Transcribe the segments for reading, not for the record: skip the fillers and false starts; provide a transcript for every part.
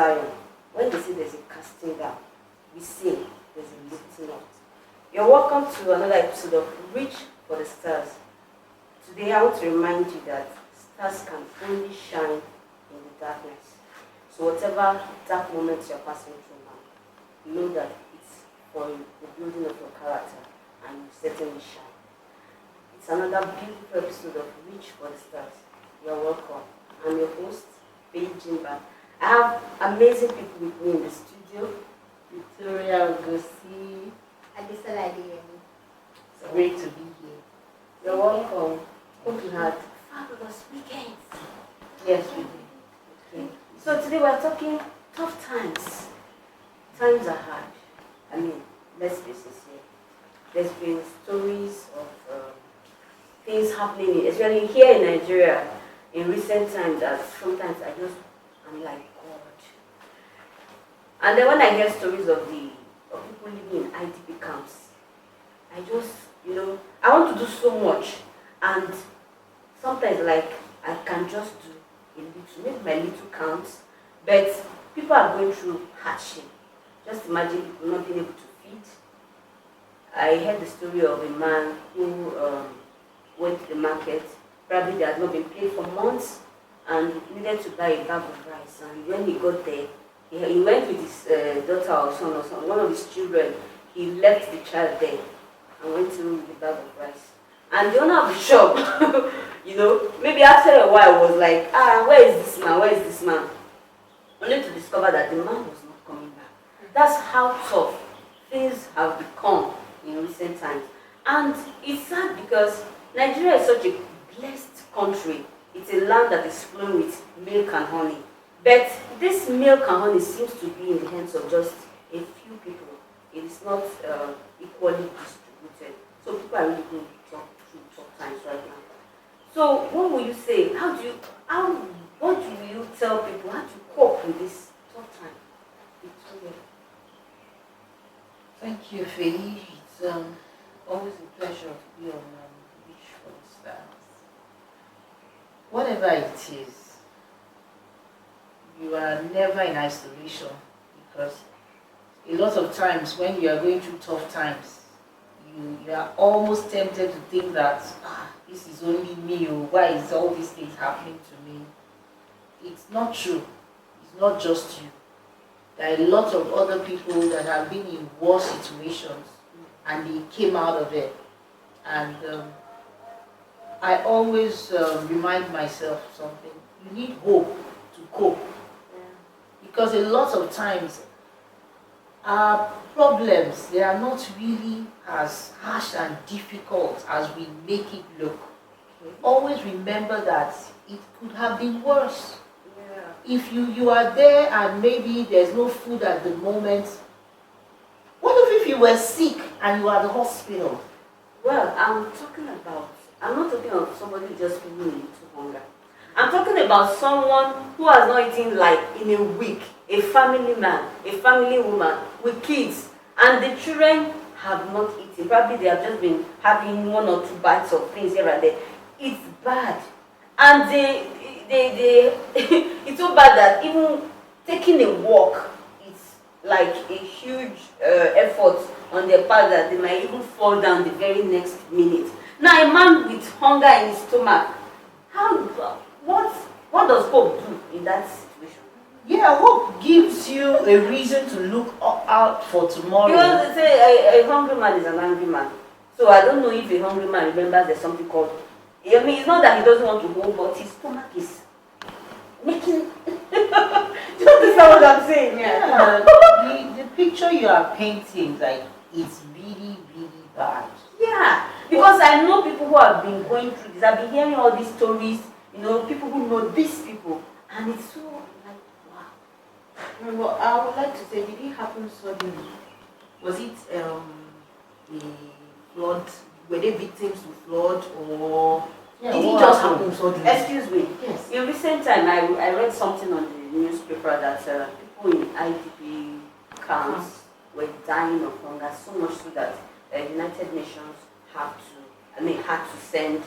Zion, when they say there's a casting down, we say there's a lifting up. You're welcome to another episode of Reach for the Stars. Today I want to remind you that stars can only shine in the darkness. So whatever dark moments you're passing through now, know that it's for the building of your character, and you certainly shine. It's another beautiful episode of Reach for the Stars. You're welcome. I'm your host, Faye Jimba. I have amazing people with me in the studio. Victoria Ogosi. Adesola Adeyemi. It's great to be here. You're welcome. Hope you had fabulous weekends. Yes, we did. Okay. So today we're talking tough times. Times are hard. I mean, let's be sincere. There's been stories of things happening, especially here in Nigeria, in recent times, that sometimes I'm like, God. And then when I hear stories of people living in IDP camps, I just, I want to do so much, and sometimes like I can just do a little, maybe my little counts, but people are going through hardship. Just imagine people not being able to feed. I heard the story of a man who went to the market. Probably they had not been paid for months and needed to buy a bag of rice. And when he got there, he went with his daughter or son, one of his children. He left the child there and went to with the bag of rice. And the owner of the shop, maybe after a while was like, where is this man? Where is this man? Only to discover that the man was not coming back. That's how tough things have become in recent times. And it's sad because Nigeria is such a blessed country. It's a land that is flowing with milk and honey. But this milk and honey seems to be in the hands of just a few people. It is not equally distributed. So people are really going through tough times right now. So what will you say? What do you tell people? How to cope with this tough time? Victoria. Thank you, Faye. It's always a pleasure to be on Reach for the Stars. Whatever it is, you are never in isolation, because a lot of times when you are going through tough times, you are almost tempted to think that this is only me, or why is all these things happening to me? It's not true. It's not just you. There are a lot of other people that have been in worse situations and they came out of it. And I always remind myself of something. You need hope to cope. Because a lot of times our problems, they are not really as harsh and difficult as we make it look. Always remember that it could have been worse. If you are there and maybe there's no food at the moment, what if you were sick and you are at the hospital? Well, I'm not talking of somebody just feeling a little hunger. I'm talking about someone who has not eaten like in a week, a family man, a family woman with kids, and the children have not eaten. Probably they have just been having one or two bites of things here and there. It's bad. And it's so bad that even taking a walk is like a huge effort on their part, that they might even fall down the very next minute. Now, a man with hunger in his stomach, what does hope do in that situation? Yeah, hope gives you a reason to look out for tomorrow. Because they say a hungry man is an angry man. So I don't know if a hungry man remembers there's something called, it's not that he doesn't want to hold, but his stomach is making. Just understand what I'm saying? Yeah. The picture you are painting, like, it's really, really bad. Yeah, because I know people who have been going through this. I've been hearing all these stories, people who know these people, and it's so like, wow. Well, I would like to say, did it happen suddenly? Was it a flood? Were they victims to flood, or did it just happen suddenly? Excuse me. Yes. In recent time, I read something on the newspaper that people in IDP camps were dying of hunger, so much so that the United Nations had to send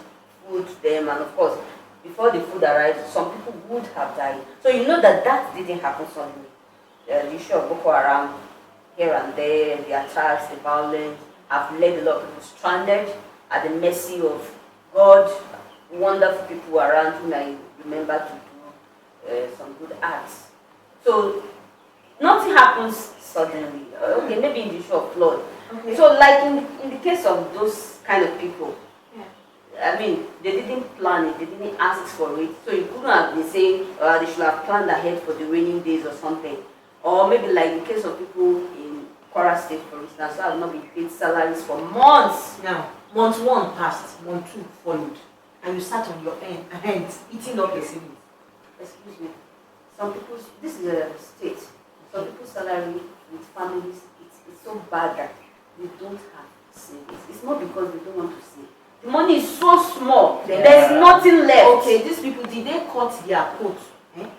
food to them, and of course, before the food arrived, some people would have died. So you know that didn't happen suddenly. the issue of Boko Haram here and there, the attacks, the violence, have led a lot of people stranded at the mercy of God, wonderful people around whom I remember to do some good acts. So nothing happens suddenly. Okay, maybe in the issue of flood. Okay. So like in the case of those kind of people, I mean, they didn't plan it, they didn't ask for it, so you couldn't have been saying they should have planned ahead for the raining days or something. Or maybe like the case of people in Kwara State, for instance, who have not been paid salaries for months. Now, month 1 passed, month 2 followed, and you sat on your hands, eating up your savings. Excuse me. Some people's, this is a state, some people's salary with families, it's so bad that they don't have savings. It's not because they don't want to save. The money is so small, there's nothing left. Okay, these people, did they cut their coat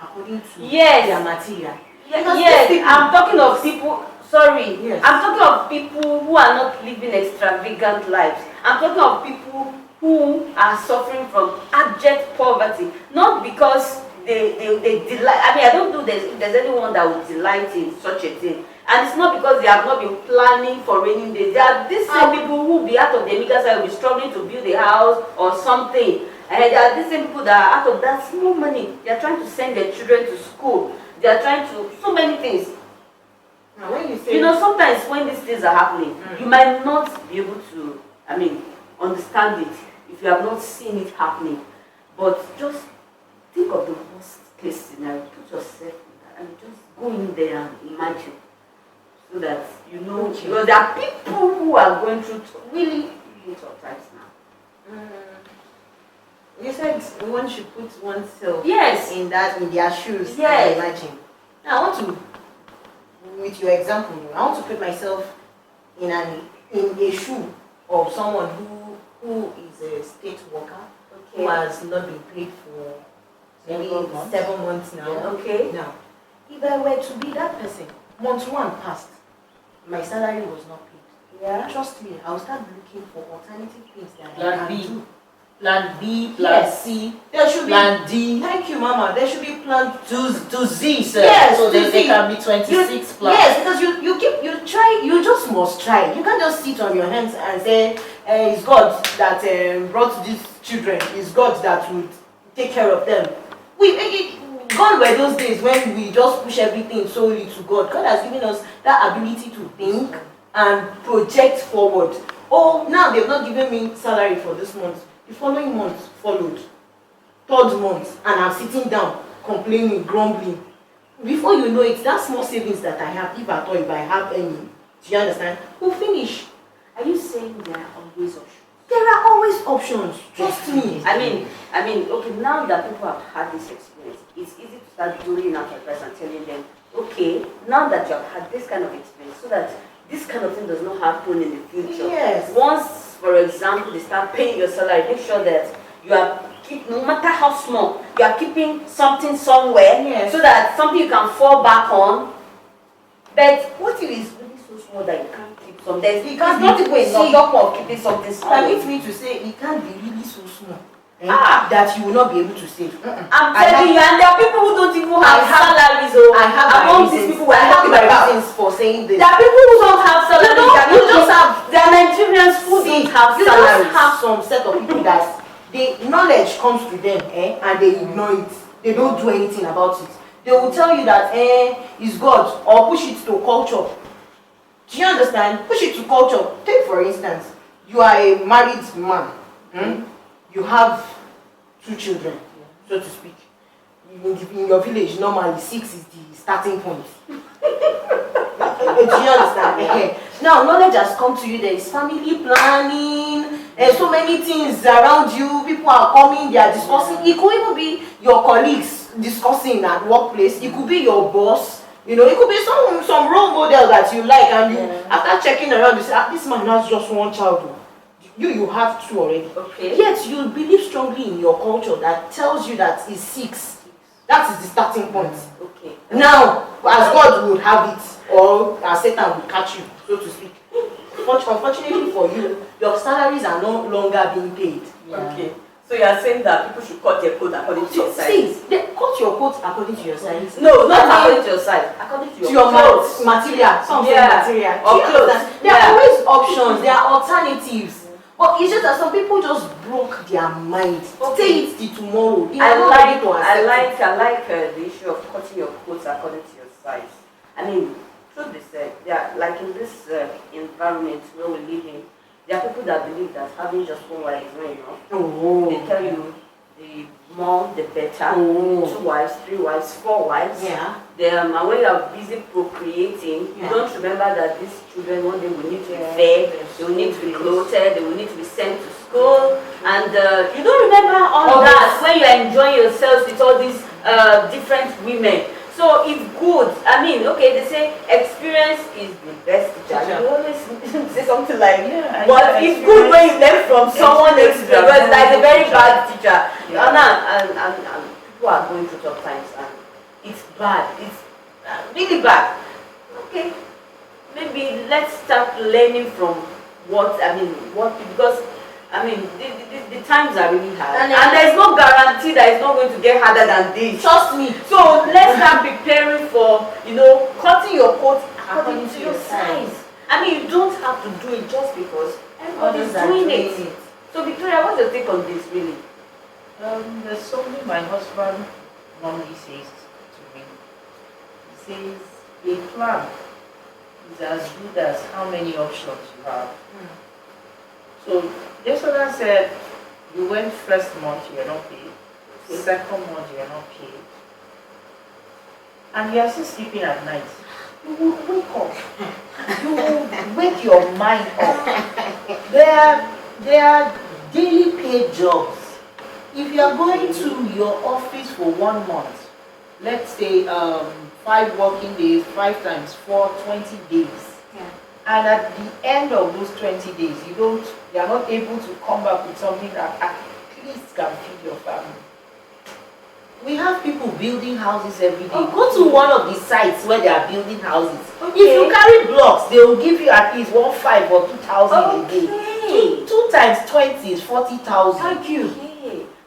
according to their material? Yes, I'm talking of people, sorry, I'm talking of people who are not living extravagant lives. I'm talking of people who are suffering from abject poverty, not because they delight. I mean, I don't do this if there's anyone that would delight in such a thing. And it's not because they have not been planning for raining days. There are these same people who will be out of the meager side, will be struggling to build a house or something. And there are these same people that are out of that small money. They are trying to send their children to school. They are trying to, so many things. Now when you say, you know, sometimes when these things are happening, you might not be able to, I mean, understand it if you have not seen it happening. But just think of the worst case scenario. Put yourself in that and just go in there and imagine. So that you know, because there are people who are going through really, really tough times now. You said one should put oneself in their shoes. Yes. Imagine. Now I want to, with your example, I want to put myself in a shoe of someone who is a state worker who has not been paid for maybe 7 months now. Now, if I were to be that person, month 1 passed, my salary was not paid. Trust me, I'll start looking for alternative things that I can do. Plan B, plan C, there should plan D. Thank you, Mama. There should be plan to Z, sir. Yes, so there can be 26 plans. Yes, because you just must try. You can't just sit on your hands and say, it's God that brought these children. It's God that would take care of them. God were those days when we just push everything solely to God. God has given us that ability to think and project forward. Oh, now they've not given me salary for this month. The following month followed. 3rd month, and I'm sitting down, complaining, grumbling. Before you know it, that small savings that I have, if I have any, do you understand, will finish. Are you saying there are always options? There are always options. Trust me. I mean, okay, now that people have had this experience, it's easy to start doing out advice and telling them, okay, now that you have had this kind of experience, so that this kind of thing does not happen in the future. Yes. Once, for example, they start paying your salary, make sure that you are no matter how small, you are keeping something somewhere, so that something you can fall back on. But what if it's really so small that you can't keep something? You can't not even talk of keeping something small. Permit me to say it can't be really so small. That you will not be able to save. I'm telling you, and there are people who don't even have salaries. Among these people, I have my reasons for saying this. There are people who don't have salaries. You just have. There are Nigerians who don't have salaries. You just have some set of people that the knowledge comes to them, and they ignore it. They don't do anything about it. They will tell you that it's God, or push it to culture. Do you understand? Push it to culture. Take for instance, you are a married man. You have 2 children, so to speak. In your village, normally 6 is the starting point. Do you understand? Now, knowledge has come to you. There is family planning, and so many things around you. People are coming, they are discussing. It could even be your colleagues discussing at workplace. It could be your boss. You know, it could be some role model that you like, and you after checking around, you say, this man has just 1 child. You have 2 already. Okay. Yet you believe strongly in your culture that tells you that it's 6. That is the starting point. Okay. Now, as God would have it, or as Satan would catch you, so to speak. Unfortunately for you, your salaries are no longer being paid. Okay. So you are saying that people should cut their coat according to your size? See, cut your coat according to your size. No, not according to your size. According to your clothes. Material. Some say Yeah. material. Or clothes. There are always options. There are alternatives. But it's just that some people just broke their mind. Say it till tomorrow. I like the issue of cutting your clothes according to your size. I mean, truth be said, like in this environment where we live in, there are people that believe that having just one wife is not enough. Oh. They tell you the more the better. Oh. 2 wives, 3 wives, 4 wives. Yeah. And when you are busy procreating, you don't remember that these children one day will need to be fed, they will need to be clothed, they will need to be sent to school, and you don't remember all that when you are enjoying yourselves with all these different women. So it's good. I mean, okay, they say experience is the best teacher. You always say something like, but it's good when you learn from someone else, because that's a very bad teacher. And people are going through tough times, and it's bad. It's really bad. Okay, maybe let's start learning from because the times are really hard, and there's no guarantee that it's not going to get harder than this. Trust me. So let's start preparing for, cutting your coat according to your size. I mean, you don't have to do it just because everybody's doing it. So Victoria, what's your take on this, really? There's something my husband normally says to me. He says, a plan is as good as how many options you have. So this one said, you went first month, you are not paid. Second month, you are not paid. And you are still sleeping at night. You will wake up. You will wake your mind up. There are daily paid jobs. If you are going to your office for 1 month, let's say 5 working days, 5 times 4, 20 days. And at the end of those 20 days, you are not able to come back with something that at least can feed your family. We have people building houses every day. Go to one of the sites where they are building houses. If you carry blocks, they will give you at least 1,500 or 2,000 a day. 2 times 20 is 40,000. Thank you.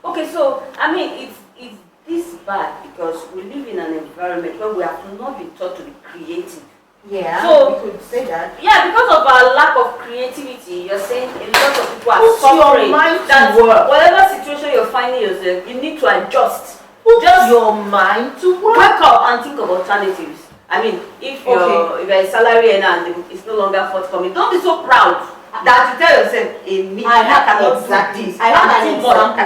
Okay, so I mean, it's this bad because we live in an environment where we have not been taught to be creative. Yeah, so we could say that. Yeah, because of our lack of creativity, you're saying a lot of people are Put suffering. your mind to that work. Whatever situation you're finding yourself, you need to adjust. Put your mind to work. Wake up and think of alternatives. I mean, if you're a salary earner and it's no longer forthcoming, don't be so proud that you tell yourself, I cannot do this. I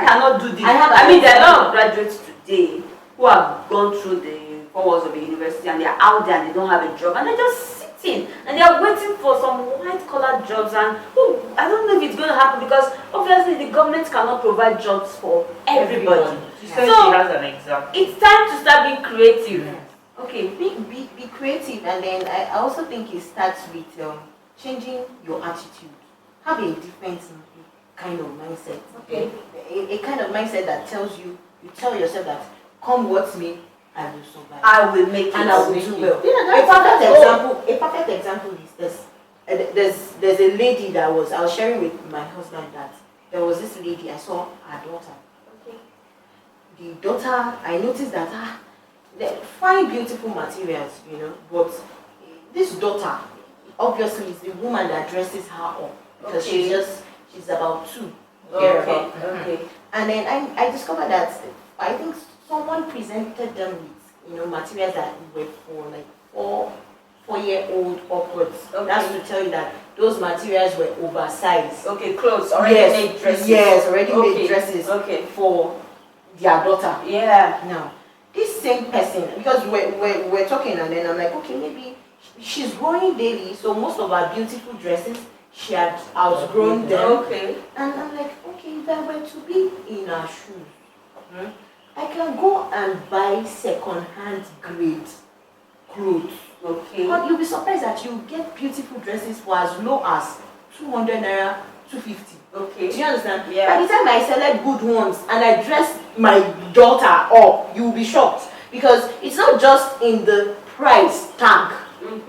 cannot do this. I mean, there are a lot of graduates today who have gone through the 4 walls of a university and they are out there and they don't have a job and they're just sitting and they are waiting for some white-collar jobs, and I don't know if it's going to happen because obviously the government cannot provide jobs for everybody. She said she has an example. It's time to start being creative. Okay, be creative, and then I also think it starts with changing your attitude. Have a different kind of mindset. Okay. A kind of mindset that tells you tell yourself that come what may, I will survive. I will make it. And I will do well. A perfect example is this. There's a lady that I was sharing with my husband that there was this lady, I saw her daughter. Okay. The daughter, I noticed that they find beautiful materials, but this daughter obviously is the woman that dresses her up because she's about 2. Okay. And then I discovered that I think someone presented them with materials that were for like 4-year-old upwards. Okay. That's to tell you that those materials were oversized. Okay, clothes, already made dresses. Yes, already made dresses. Okay. For their daughter. Yeah. Now, this same person, because we're talking, and then I'm like, okay, maybe she's growing daily, so most of her beautiful dresses, she had outgrown them. Okay. And I'm like, okay, if I were to be in her shoes, I can go and buy second-hand grade clothes. Okay. But you'll be surprised that you get beautiful dresses for as low as 200 naira, 250. Okay. Do you understand? Yeah. By the time I select good ones and I dress my daughter up, you'll be shocked. Because it's not just in the price tag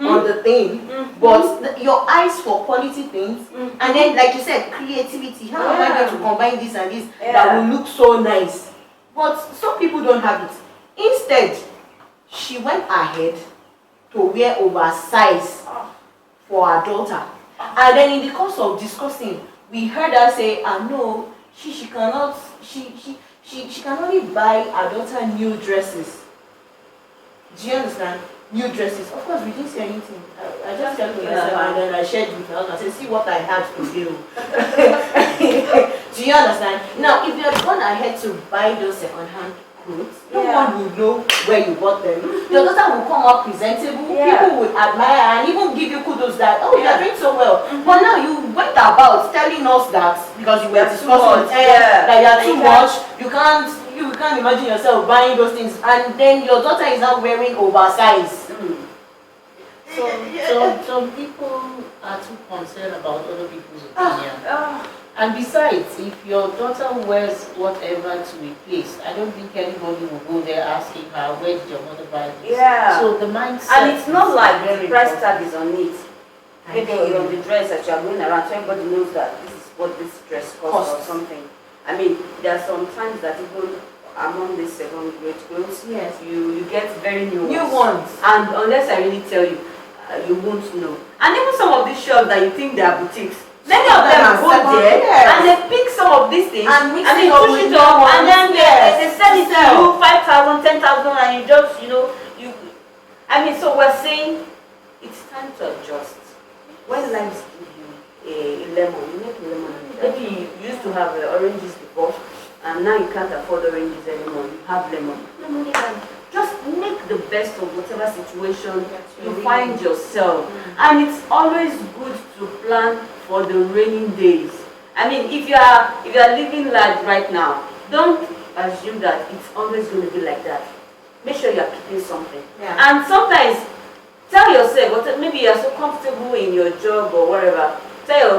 on the thing, but your eyes for quality things, and then like you said, creativity. How am I going to combine this and this that will look so nice? But some people don't have it. Instead, she went ahead to wear oversize for her daughter, and then in the course of discussing, we heard her say, no, she cannot, she can only buy her daughter new dresses. Do you understand? New dresses. Of course, we didn't say anything. I just kept to myself and then I shared with her and said, see what I had to do. Do you understand? Now, if you had gone ahead to buy those second-hand clothes, no one would know where you bought them. Your daughter will come up presentable, people would admire and even give you kudos that, oh, you are doing so well. But now you went about telling us that, because you were discussing that you are too much, you can't imagine yourself buying those things, and then your daughter is now wearing oversize. So some people are too concerned about other people's opinion. And besides, if your daughter wears whatever to a place, I don't think anybody will go there asking her, where did your mother buy this? So the mindset. And it's not like the price tag is on it. Maybe on the dress that you are going around, so everybody knows that this is what this dress costs or something. I mean, there are some times that even among these second grade girls, you get very new ones. And unless I really tell you, you won't know. And even some of these shops that you think they are boutiques, many of them go there and they pick some of these things and they push it up and then they sell it to you 5,000, 10,000, and you just, I mean, so we're saying it's time to adjust. When life give you a lemon, you make a lemon. Maybe you used to have oranges before, and now you can't afford oranges anymore. You have lemon. Just make the best of whatever situation you find yourself. And it's always good to plan for the raining days. I mean, if you are living large right now, don't assume that it's always going to be like that. Make sure you are keeping something. And sometimes tell yourself, maybe you are so comfortable in your job or whatever.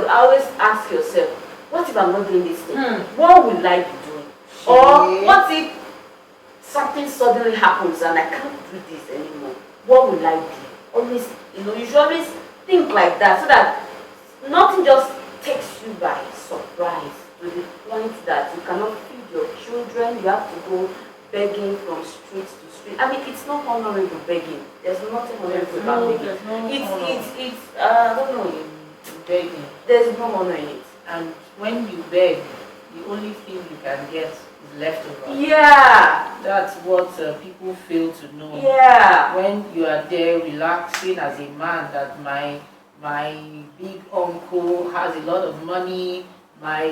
Always ask yourself, what if I'm not doing this thing? What would I be doing? Or what if something suddenly happens and I can't do this anymore? What will I do? Always, you should always think like that, so that nothing just takes you by surprise to the point that you cannot feed your children. You have to go begging from street to street. I mean, it's not honorable begging. There's nothing honorable about begging. It's I don't know, begging. There's no honor in it. And when you beg, the only thing you can get is leftover. That's what people fail to know. When you are there relaxing as a man, that my big uncle has a lot of money,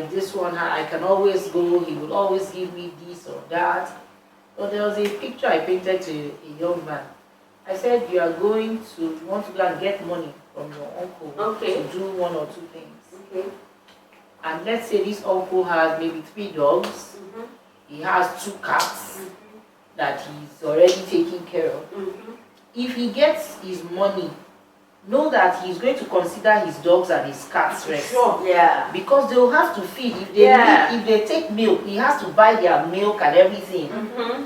this one I can always go, he will always give me this or that. But there was a picture I painted to a young man. I said, you want to go and get money from your uncle to do one or two things. And let's say this uncle has maybe 3 dogs, he has 2 cats that he's already taking care of. If he gets his money, know that he's going to consider his dogs and his cats rest. Because they will have to feed. If they take milk, he has to buy their milk and everything.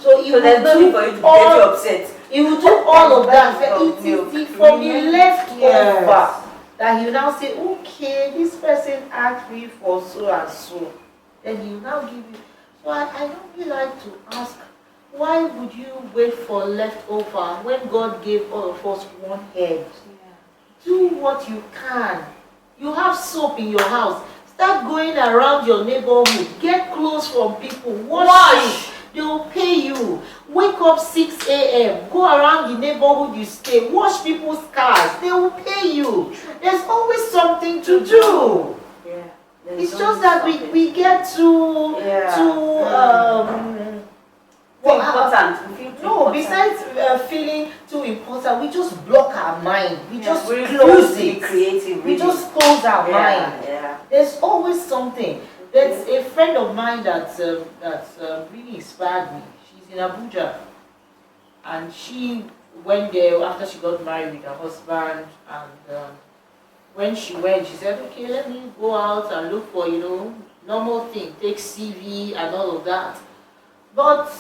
So there's no need for you to get you upset. He will do all of that. It is for the leftover that he will now say, okay, this person asked me for so and so. Then he will now give you. So I don't really like to ask, why would you wait for leftover when God gave all of us one head? Do what you can. You have soap in your house. Start going around your neighborhood. Get clothes from people. Wash. They will pay you. Wake up 6 a.m. Go around the neighborhood you stay. Wash people's cars. They will pay you. There's always something to do. It's just that we get too important. No, besides feeling too important, we just block our mind. We just close it. Creative. We just close our mind. There's always something. There's a friend of mine that's really inspired me. She's in Abuja, and she went there after she got married with her husband. And when she went, she said, "Okay, let me go out and look for normal thing, take CV and all of that." But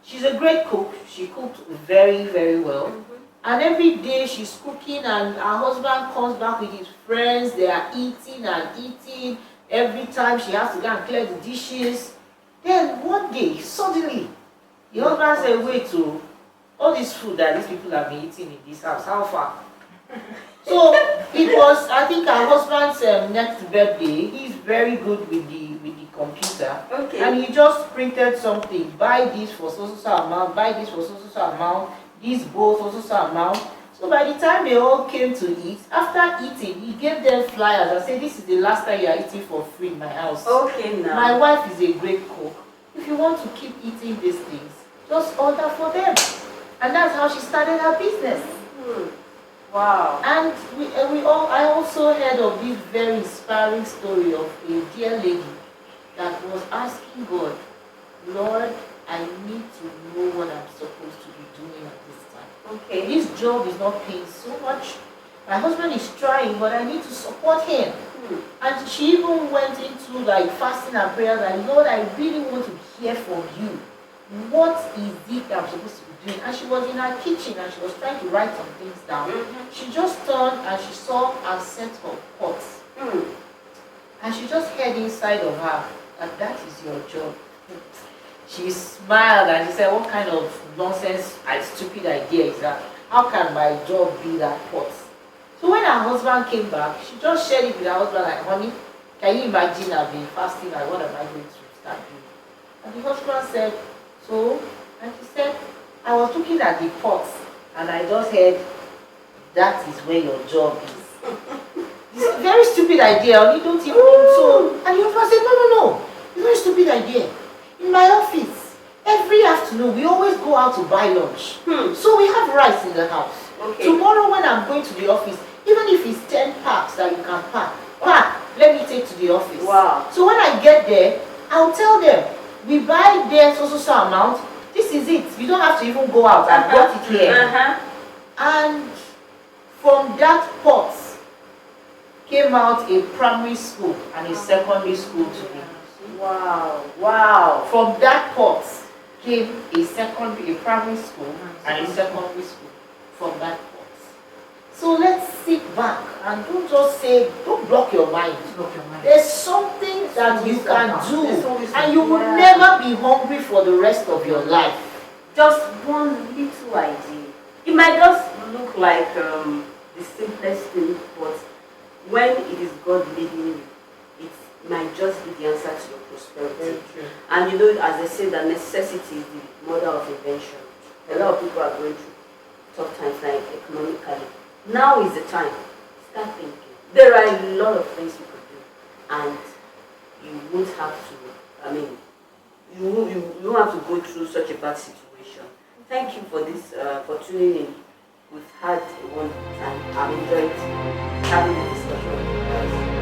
she's a great cook. She cooked very, very well. And every day she's cooking and her husband comes back with his friends. They are eating and eating. Every time she has to go and clear the dishes. Then one day, suddenly, the husband said, wait, to all this food that these people have been eating in this house, how far? So it was, I think, her husband's next birthday. He's very good with the computer. Okay. And he just printed something. Buy this for so amount, buy this for so amount, this bowl for so amount. So by the time they all came to eat, after eating, he gave them flyers and said, this is the last time you are eating for free in my house. Okay, now. My wife is a great cook. If you want to keep eating these things, just order for them. And that's how she started her business. Wow. And I also heard of this very inspiring story of a dear lady that was asking God, Lord, I need to know what I'm supposed to be doing at this time. Okay. This job is not paying so much. My husband is trying, but I need to support him. And she even went into like fasting and prayer, like, Lord, I really want to hear from you. What is it that I'm supposed to be doing? And she was in her kitchen and she was trying to write some things down. She just turned and she saw a set of pots. And she just heard inside of her that is your job. She smiled and she said, what kind of nonsense and stupid idea is that? How can my job be that pot? So when her husband came back, she just shared it with her husband like, honey, can you imagine I've been fasting, like what am I going to start doing? And the husband said, so, and she said, I was looking at the pots and I just heard, that is where your job is. It's a very stupid idea, you don't even so. And the husband said, no, it's a very stupid idea. In my office, every afternoon we always go out to buy lunch. So we have rice in the house. Okay. Tomorrow when I'm going to the office, even if it's 10 packs that you can pack, let me take to the office. Wow. So when I get there, I'll tell them, we buy there so amount, this is it. You don't have to even go out, I brought it here. And from that pot came out a primary school and a secondary school today. Wow. From that pot came a primary school and a secondary school from that pot. So let's sit back and don't block your mind. There's something that you can do and you will never be hungry for the rest of your life. Just one little idea. It might just look like the simplest thing, but when it is God leading you, it might just be the answer to your prosperity. And you know, as they say, that necessity is the mother of invention. A lot of people are going through tough times, like economically. Now is the time. Start thinking. There are a lot of things you could do, and you won't have to. I mean, you won't have to go through such a bad situation. Thank you for this, for tuning in. We've had a wonderful time. I've enjoyed having this discussion with you guys.